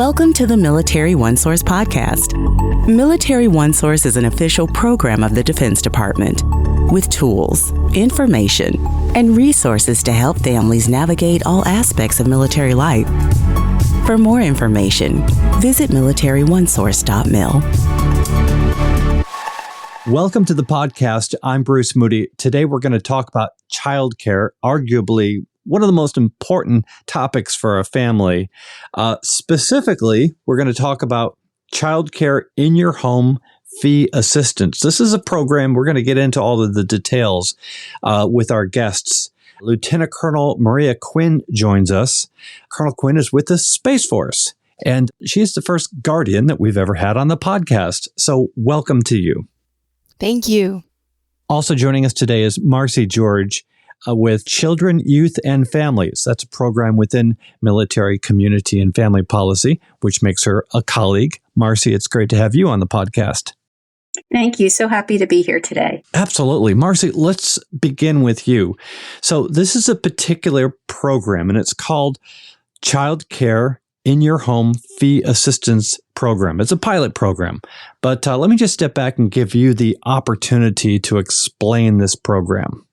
Welcome to the Military OneSource podcast. Military OneSource is an official program of the Defense Department with tools, information, and resources to help families navigate all aspects of military life. For more information, visit militaryonesource.mil. Welcome to the podcast. I'm Bruce Moody. Today we're going to talk about childcare, arguably one of the most important topics for a family. Specifically, we're going to talk about childcare in your home fee assistance. This is a program, we're going to get into all of the details with our guests. Lieutenant Colonel Maria Quinn joins us. Colonel Quinn is with the Space Force, and she's the first Guardian that we've ever had on the podcast. So welcome to you. Thank you. Also joining us today is Marci George with Children, Youth, and Families. That's a program within Military, Community, and Family Policy, which makes her a colleague. Marci, it's great to have you on the podcast. Thank you. So happy to be here today. Absolutely. Marci, let's begin with you. So this is a particular program, and it's called Child Care in Your Home Fee Assistance Program. It's a pilot program, but let me just step back and give you the opportunity to explain this program.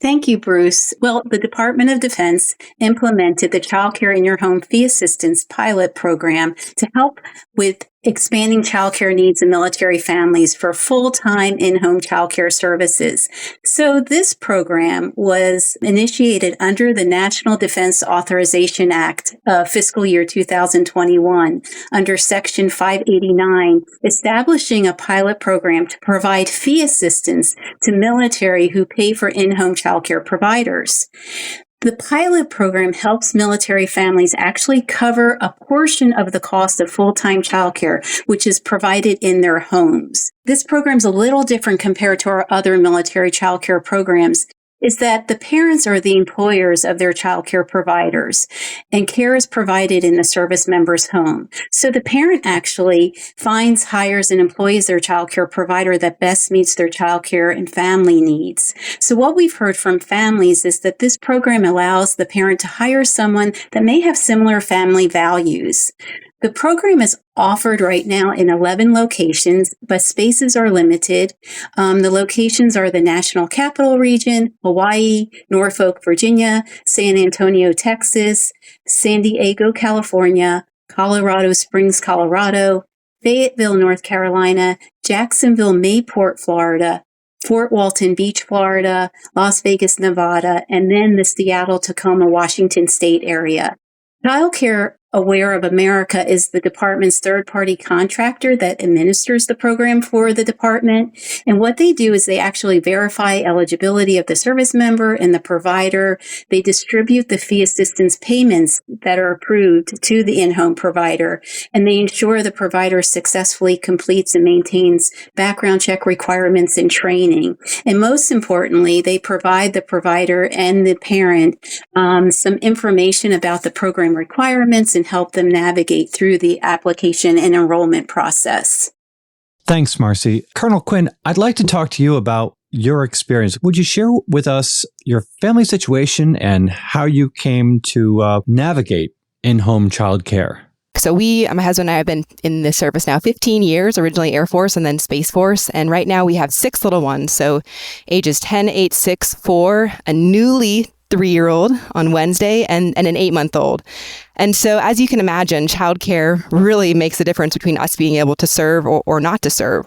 Thank you, Bruce. Well, the Department of Defense implemented the Child Care in Your Home Fee Assistance pilot program to help with expanding childcare needs in military families for full-time in-home childcare services. So this program was initiated under the National Defense Authorization Act of fiscal year 2021 under Section 589, establishing a pilot program to provide fee assistance to military who pay for in-home childcare providers. The pilot program helps military families actually cover a portion of the cost of full-time childcare, which is provided in their homes. This program's a little different compared to our other military childcare programs, is that the parents are the employers of their childcare providers, and care is provided in the service member's home. So the parent actually hires, and employs their childcare provider that best meets their childcare and family needs. So what we've heard from families is that this program allows the parent to hire someone that may have similar family values. The program is offered right now in 11 locations, but spaces are limited. The locations are the National Capital Region, Hawaii, Norfolk, Virginia, San Antonio, Texas, San Diego, California, Colorado Springs, Colorado, Fayetteville, North Carolina, Jacksonville, Mayport, Florida, Fort Walton Beach, Florida, Las Vegas, Nevada, and then the Seattle, Tacoma, Washington state area. Childcare Aware of America is the department's third-party contractor that administers the program for the department. And what they do is they actually verify eligibility of the service member and the provider. They distribute the fee assistance payments that are approved to the in-home provider, and they ensure the provider successfully completes and maintains background check requirements and training. And most importantly, they provide the provider and the parent some information about the program requirements and help them navigate through the application and enrollment process. Thanks, Marci. Colonel Quinn, I'd like to talk to you about your experience. Would you share with us your family situation and how you came to navigate in-home child care? So my husband and I have been in the service now 15 years, originally Air Force and then Space Force. And right now we have 6 little ones. So ages 10, 8, 6, 4, a newly 3-year-old on Wednesday, and an 8-month-old. And so as you can imagine, childcare really makes a difference between us being able to serve or not to serve.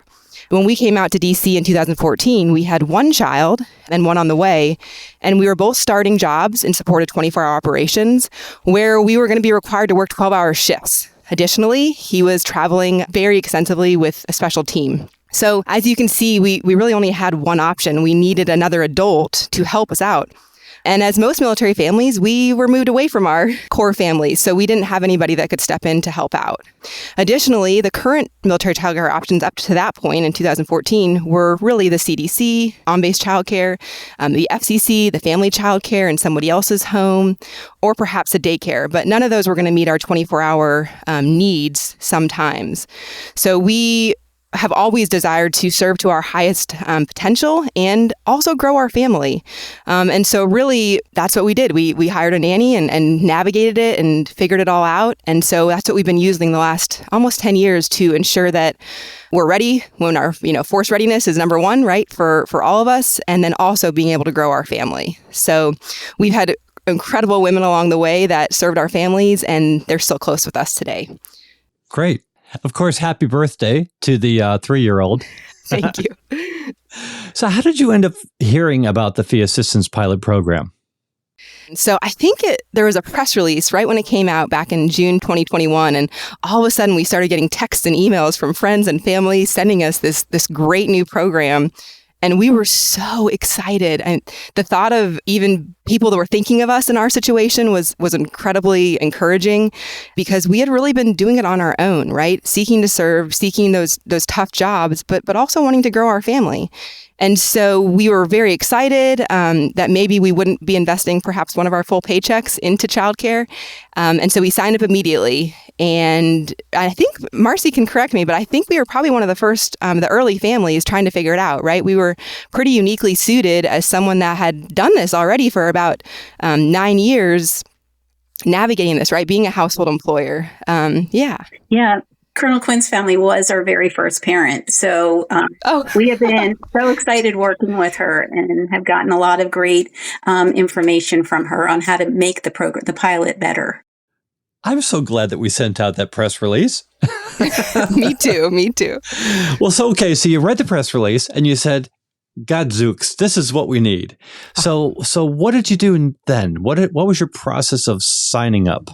When we came out to DC in 2014, we had 1 child and 1 on the way, and we were both starting jobs in support of 24-hour operations where we were going to be required to work 12-hour shifts. Additionally, he was traveling very extensively with a special team. So as you can see, we really only had one option. We needed another adult to help us out. And as most military families, we were moved away from our core families, so we didn't have anybody that could step in to help out. Additionally, the current military childcare options up to that point in 2014 were really the CDC, on-base childcare, the FCC, the family childcare in somebody else's home, or perhaps a daycare. But none of those were going to meet our 24-hour needs sometimes. So we have always desired to serve to our highest potential and also grow our family. And so really, that's what we did. We hired a nanny and navigated it and figured it all out. And so that's what we've been using the last almost 10 years to ensure that we're ready when our, force readiness is number one, right, for all of us, and then also being able to grow our family. So we've had incredible women along the way that served our families, and they're still close with us today. Great. Of course, happy birthday to the 3-year-old. Thank you. So how did you end up hearing about the Fee Assistance Pilot Program? So I think there was a press release right when it came out back in June 2021. And all of a sudden we started getting texts and emails from friends and family sending us this great new program. And we were so excited. And the thought of even people that were thinking of us in our situation was incredibly encouraging, because we had really been doing it on our own, right? Seeking to serve, seeking those tough jobs, but also wanting to grow our family. And so we were very excited that maybe we wouldn't be investing perhaps one of our full paychecks into childcare. And so we signed up immediately. And I think Marci can correct me, but I think we were probably one of the first, the early families trying to figure it out, right? We were pretty uniquely suited as someone that had done this already for about 9 years, navigating this, right? Being a household employer. Yeah. Colonel Quinn's family was our very first parent. So we have been so excited working with her and have gotten a lot of great information from her on how to make the pilot better. I'm so glad that we sent out that press release. Me too. Well, so you read the press release and you said, Gadzooks, this is what we need. So what did you do then? What was your process of signing up?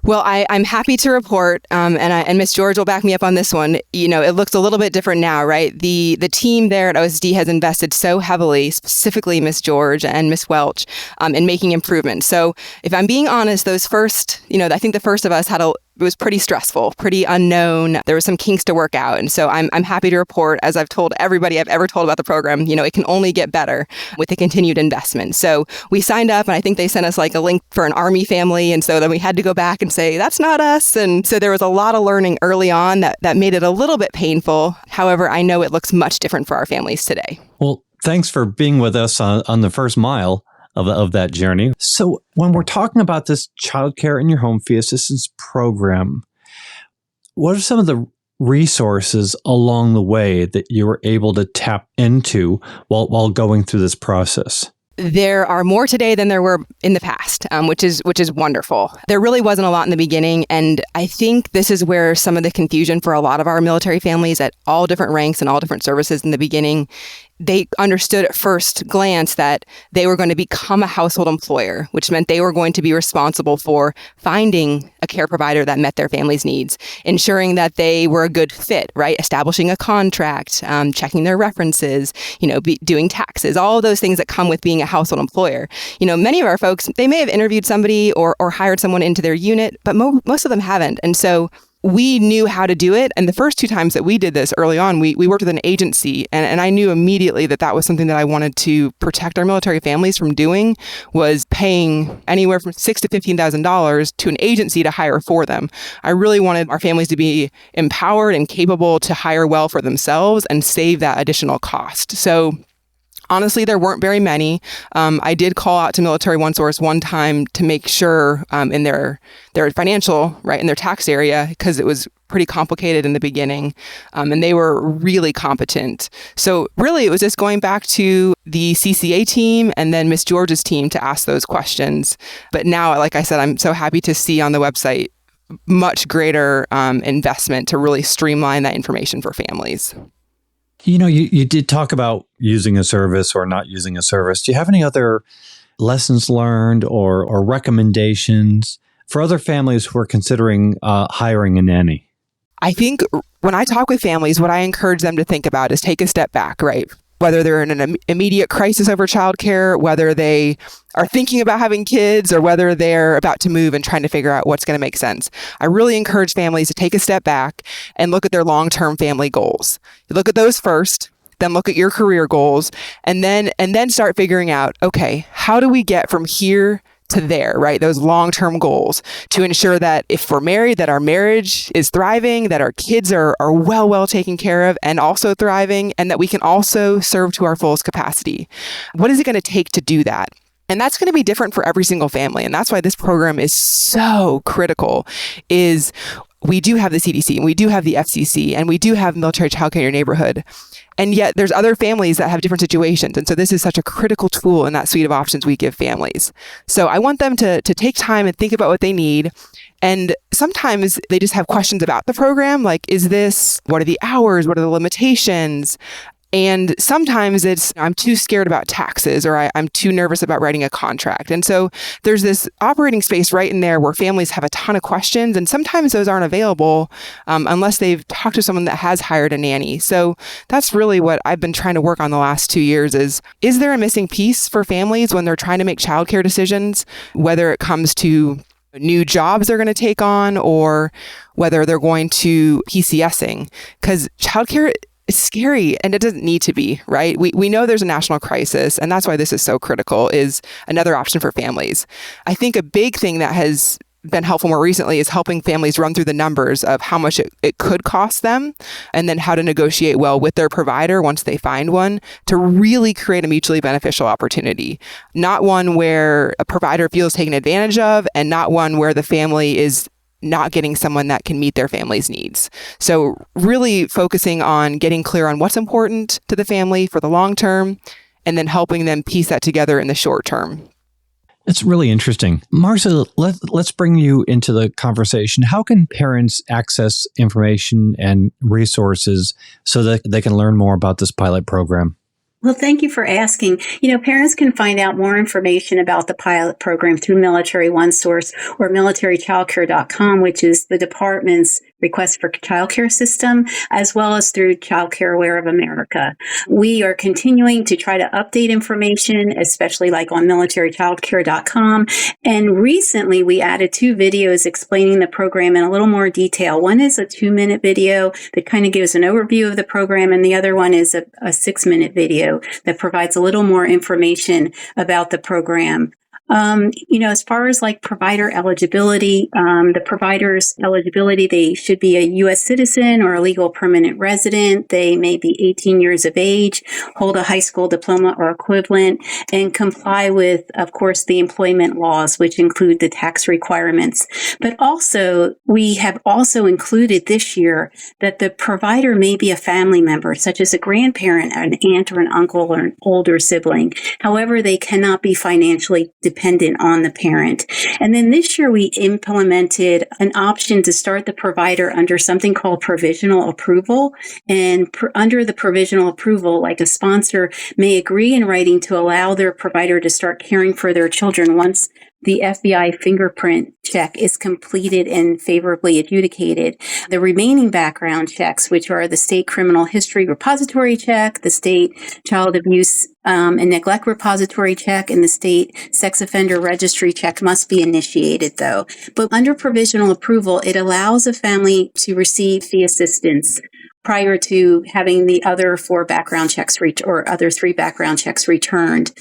Well, I'm happy to report, and Miss George will back me up on this one. It looks a little bit different now, right? The team there at OSD has invested so heavily, specifically Miss George and Miss Welch, in making improvements. So if I'm being honest, those first, I think the first of us it was pretty stressful, pretty unknown. There was some kinks to work out. And so I'm happy to report, as I've told everybody I've ever told about the program, it can only get better with the continued investment. So we signed up, and I think they sent us like a link for an Army family. And so then we had to go back and say, that's not us. And so there was a lot of learning early on that made it a little bit painful. However, I know it looks much different for our families today. Well, thanks for being with us on the first mile of that journey. So when we're talking about this childcare in your home fee assistance program, what are some of the resources along the way that you were able to tap into while going through this process? There are more today than there were in the past, which is wonderful. There really wasn't a lot in the beginning, and I think this is where some of the confusion for a lot of our military families at all different ranks and all different services in the beginning, they understood at first glance that they were going to become a household employer, which meant they were going to be responsible for finding a care provider that met their family's needs, ensuring that they were a good fit, right? Establishing a contract, checking their references, doing taxes, all of those things that come with being a household employer. Many of our folks, they may have interviewed somebody or hired someone into their unit, but most of them haven't. And so we knew how to do it. And the first 2 times that we did this early on, we worked with an agency. And I knew immediately that was something that I wanted to protect our military families from doing, was paying anywhere from $6,000 to $15,000 to an agency to hire for them. I really wanted our families to be empowered and capable to hire well for themselves and save that additional cost. So honestly, there weren't very many. I did call out to Military OneSource one time to make sure in their financial, right, in their tax area, because it was pretty complicated in the beginning, and they were really competent. So really, it was just going back to the CCA team and then Miss George's team to ask those questions. But now, like I said, I'm so happy to see on the website much greater investment to really streamline that information for families. You did talk about using a service or not using a service. Do you have any other lessons learned or recommendations for other families who are considering hiring a nanny? I think when I talk with families, what I encourage them to think about is take a step back, right? Whether they're in an immediate crisis over childcare, whether they are thinking about having kids, or whether they're about to move and trying to figure out what's going to make sense. I really encourage families to take a step back and look at their long-term family goals. You look at those first, then look at your career goals, and then start figuring out, okay, how do we get from here to there, right? Those long-term goals to ensure that if we're married, that our marriage is thriving, that our kids are well taken care of and also thriving, and that we can also serve to our fullest capacity. What is it going to take to do that? And that's going to be different for every single family. And that's why this program is so critical, is we do have the CDC and we do have the FCC and we do have military childcare in your neighborhood. And yet there's other families that have different situations. And so this is such a critical tool in that suite of options we give families. So I want them to take time and think about what they need. And sometimes they just have questions about the program, like, what are the hours? What are the limitations? And sometimes I'm too scared about taxes, or I'm too nervous about writing a contract. And so there's this operating space right in there where families have a ton of questions. And sometimes those aren't available unless they've talked to someone that has hired a nanny. So that's really what I've been trying to work on the last 2 years is there a missing piece for families when they're trying to make childcare decisions, whether it comes to new jobs they're going to take on or whether they're going to PCSing? Because childcare, it's scary and it doesn't need to be, right? We know there's a national crisis, and that's why this is so critical, is another option for families. I think a big thing that has been helpful more recently is helping families run through the numbers of how much it could cost them, and then how to negotiate well with their provider once they find one to really create a mutually beneficial opportunity. Not one where a provider feels taken advantage of, and not one where the family is not getting someone that can meet their family's needs. So really focusing on getting clear on what's important to the family for the long term, and then helping them piece that together in the short term. It's really interesting. Marci, let's bring you into the conversation. How can parents access information and resources so that they can learn more about this pilot program? Well, thank you for asking. Parents can find out more information about the pilot program through Military OneSource or militarychildcare.com, which is the department's request for childcare system, as well as through Childcare Aware of America. We are continuing to try to update information, especially like on militarychildcare.com. And recently we added 2 videos explaining the program in a little more detail. One is a 2-minute video that kind of gives an overview of the program, and the other one is a 6-minute video that provides a little more information about the program. As far as like provider eligibility, the provider's eligibility, they should be a U.S. citizen or a legal permanent resident. They may be 18 years of age, hold a high school diploma or equivalent, and comply with, of course, the employment laws, which include the tax requirements. But also, we have also included this year that the provider may be a family member, such as a grandparent, an aunt or an uncle or an older sibling. However, they cannot be financially dependent on the parent. And then this year we implemented an option to start the provider under something called provisional approval. And under the provisional approval, like a sponsor may agree in writing to allow their provider to start caring for their children once the FBI fingerprint check is completed and favorably adjudicated. The remaining background checks, which are the state criminal history repository check, the state child abuse and neglect repository check, and the state sex offender registry check, must be initiated, though. But under provisional approval, it allows a family to receive fee assistance prior to having the other 4 background checks or other 3 background checks returned.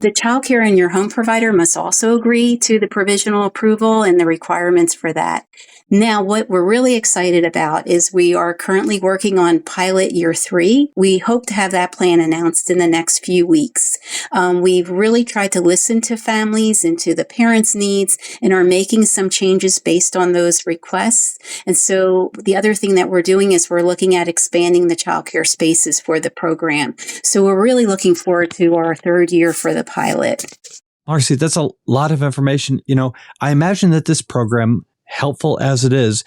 The childcare in your home provider must also agree to the provisional approval and the requirements for that. Now, what we're really excited about is we are currently working on pilot year 3. We hope to have that plan announced in the next few weeks. We've really tried to listen to families and to the parents' needs and are making some changes based on those requests. And so the other thing that we're doing is we're looking at expanding the childcare spaces for the program. So we're really looking forward to our 3rd year for the pilot. Marci, that's a lot of information. I imagine that this program, helpful as it is,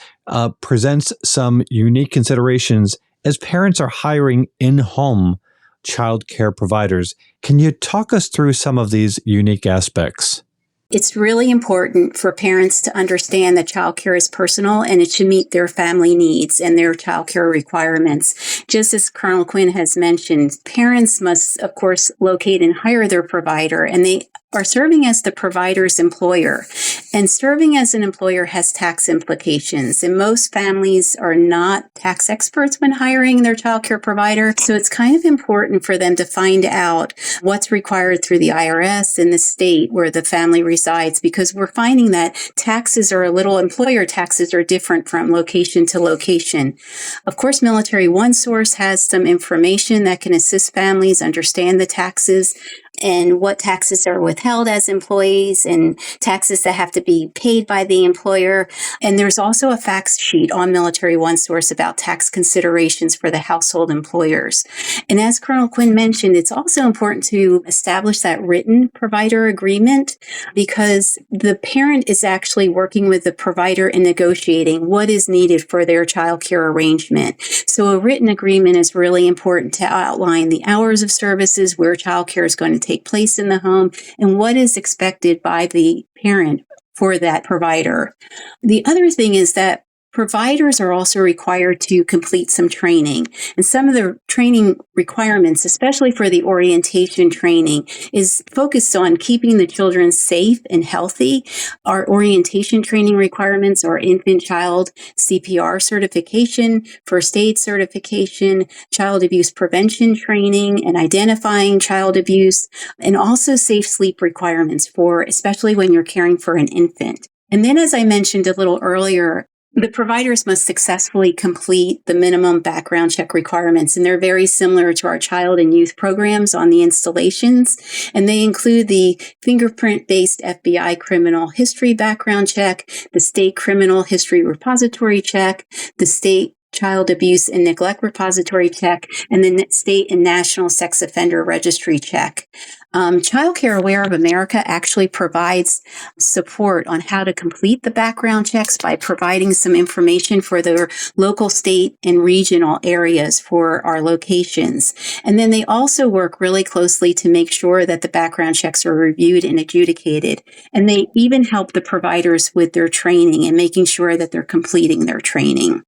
presents some unique considerations as parents are hiring in-home child care providers. Can you talk us through some of these unique aspects? It's really important for parents to understand that childcare is personal and it should meet their family needs and their childcare requirements. Just as Colonel Quinn has mentioned, parents must, of course, locate and hire their provider, and they are serving as the provider's employer. And serving as an employer has tax implications, and most families are not tax experts when hiring their childcare provider. So it's kind of important for them to find out what's required through the IRS in the state where the family resides, because we're finding that employer taxes are different from location to location. Of course, Military OneSource has some information that can assist families understand the taxes and what taxes are withheld as employees and taxes that have to be paid by the employer. And there's also a fact sheet on Military OneSource about tax considerations for the household employers. And as Colonel Quinn mentioned, it's also important to establish that written provider agreement, because the parent is actually working with the provider and negotiating what is needed for their child care arrangement. So a written agreement is really important to outline the hours of services, where child care is going to take place in the home, and what is expected by the parent for that provider. The other thing is that providers are also required to complete some training. And some of the training requirements, especially for the orientation training, is focused on keeping the children safe and healthy. Our orientation training requirements are infant child CPR certification, first aid certification, child abuse prevention training, and identifying child abuse, and also safe sleep requirements for, especially when you're caring for an infant. And then, as I mentioned a little earlier, the providers must successfully complete the minimum background check requirements, and they're very similar to our child and youth programs on the installations. And they include the fingerprint-based FBI criminal history background check, the state criminal history repository check, the state child abuse and neglect repository check, and the state and national sex offender registry check. Child Care Aware of America actually provides support on how to complete the background checks by providing some information for their local, state, and regional areas for our locations. And then they also work really closely to make sure that the background checks are reviewed and adjudicated. And they even help the providers with their training and making sure that they're completing their training.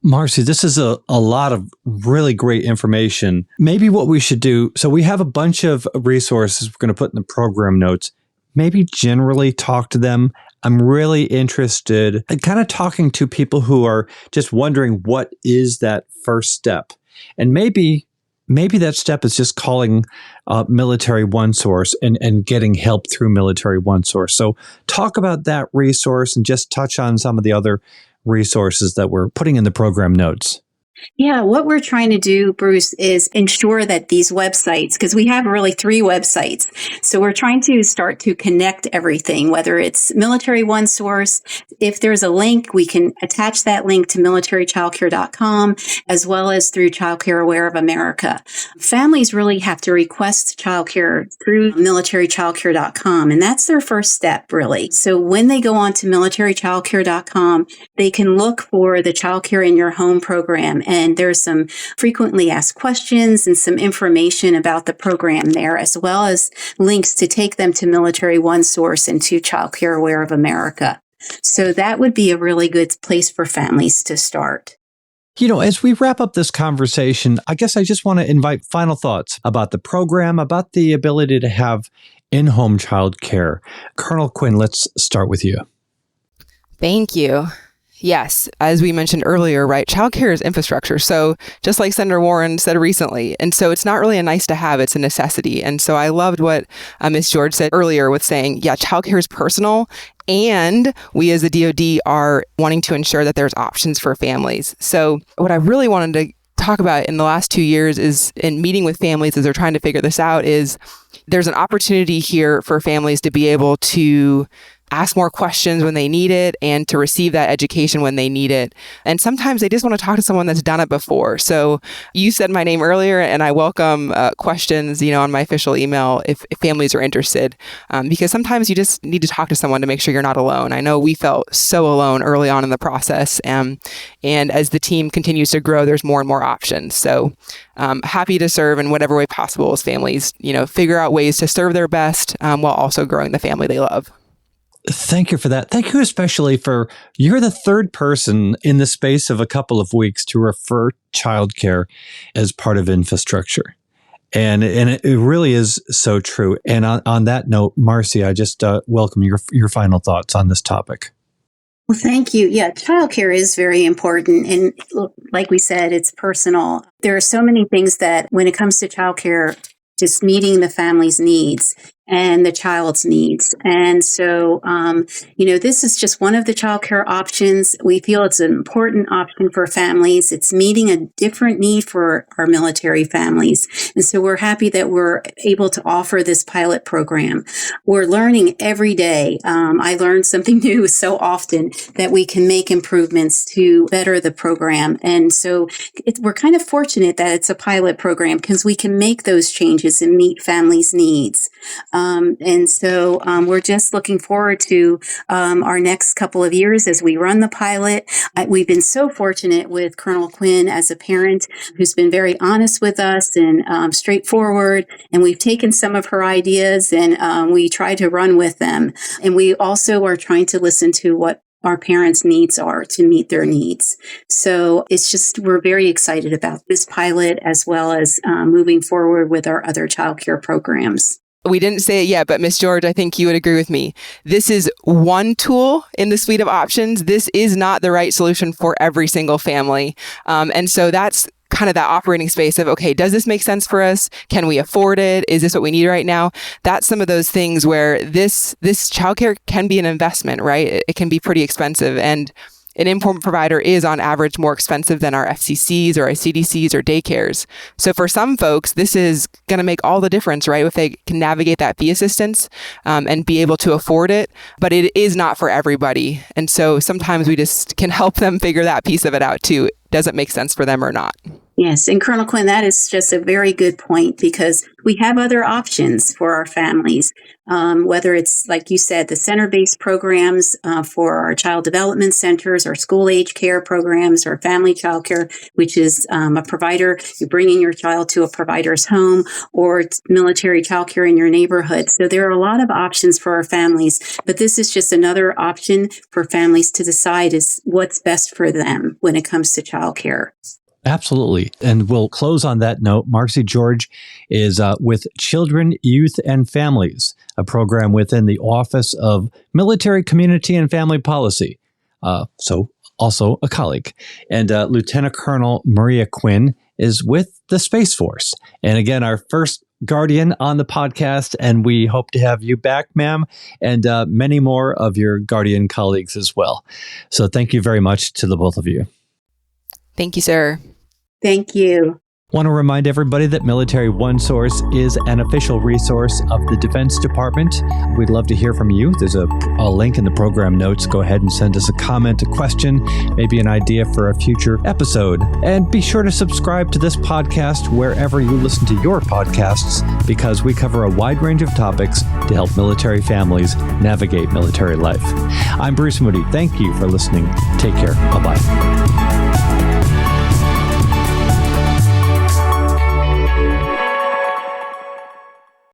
Marci, this is a lot of really great information. Maybe what we should do, so we have a bunch of resources we're going to put in the program notes. Maybe generally talk to them. I'm really interested in kind of talking to people who are just wondering, what is that first step? And maybe that step is just calling Military OneSource and getting help through Military OneSource. So talk about that resource and just touch on some of the other resources that we're putting in the program notes. Yeah, what we're trying to do, Bruce, is ensure that these websites, because we have really 3 websites. So we're trying to start to connect everything, whether it's Military OneSource. If there's a link, we can attach that link to militarychildcare.com, as well as through Child Care Aware of America. Families really have to request childcare through militarychildcare.com, and that's their first step, really. So when they go on to militarychildcare.com, they can look for the Child Care in Your Home program. And there's some frequently asked questions and some information about the program there, as well as links to take them to Military OneSource and to Child Care Aware of America. So that would be a really good place for families to start. You know, as we wrap up this conversation, I guess I just want to invite final thoughts about the program, about the ability to have in-home child care. Colonel Quinn, let's start with you. Thank you. Yes, as we mentioned earlier, right, childcare is infrastructure. So just like Senator Warren said recently, and so it's not really a nice to have, it's a necessity. And so I loved what Ms. George said earlier with saying, yeah, childcare is personal, and we as the DoD are wanting to ensure that there's options for families. So what I really wanted to talk about in the last 2 years is in meeting with families as they're trying to figure this out is there's an opportunity here for families to be able to ask more questions when they need it and to receive that education when they need it. And sometimes they just want to talk to someone that's done it before. So you said my name earlier, and I welcome questions, on my official email if families are interested, because sometimes you just need to talk to someone to make sure you're not alone. I know we felt so alone early on in the process. And as the team continues to grow, there's more and more options. So happy to serve in whatever way possible as families, figure out ways to serve their best while also growing the family they love. Thank you for that. Thank you especially for, you're the third person in the space of a couple of weeks to refer childcare as part of infrastructure. And it really is so true. And on that note, Marci, I just welcome your final thoughts on this topic. Well, thank you. Yeah, childcare is very important. And like we said, it's personal. There are so many things that when it comes to childcare, just meeting the family's needs and the child's needs. And so, this is just one of the childcare options. We feel it's an important option for families. It's meeting a different need for our military families. And so we're happy that we're able to offer this pilot program. We're learning every day. I learn something new so often that we can make improvements to better the program. And so we're kind of fortunate that it's a pilot program because we can make those changes and meet families' needs. And so we're just looking forward to our next couple of years as we run the pilot. We've been so fortunate with Colonel Quinn as a parent who's been very honest with us and straightforward. And we've taken some of her ideas and we try to run with them. And we also are trying to listen to what our parents' needs are to meet their needs. So we're very excited about this pilot as well as moving forward with our other childcare programs. We didn't say it yet, but Miss George, I think you would agree with me. This is one tool in the suite of options. This is not the right solution for every single family. And so that's kind of that operating space of, okay, does this make sense for us? Can we afford it? Is this what we need right now? That's some of those things where this childcare can be an investment, right? It can be pretty expensive. And an in-home provider is on average more expensive than our FCCs or our CDCs or daycares. So for some folks, this is going to make all the difference, right? If they can navigate that fee assistance and be able to afford it, but it is not for everybody. And so sometimes we just can help them figure that piece of it out too. Does it make sense for them or not? Yes. And Colonel Quinn, that is just a very good point because we have other options for our families, whether it's, like you said, the center-based programs for our child development centers, or school age care programs, or family child care, which is a provider, you're bringing your child to a provider's home, or it's military child care in your neighborhood. So there are a lot of options for our families, but this is just another option for families to decide is what's best for them when it comes to child care. Absolutely. And we'll close on that note. Marci George is with Children, Youth, and Families, a program within the Office of Military, Community, and Family Policy. So also a colleague. And Lieutenant Colonel Maria Quinn is with the Space Force. And again, our first Guardian on the podcast, and we hope to have you back, ma'am, and many more of your Guardian colleagues as well. So thank you very much to the both of you. Thank you, sir. Thank you. Want to remind everybody that Military OneSource is an official resource of the Defense Department. We'd love to hear from you. There's a link in the program notes. Go ahead and send us a comment, a question, maybe an idea for a future episode. And be sure to subscribe to this podcast wherever you listen to your podcasts, because we cover a wide range of topics to help military families navigate military life. I'm Bruce Moody. Thank you for listening. Take care. Bye-bye.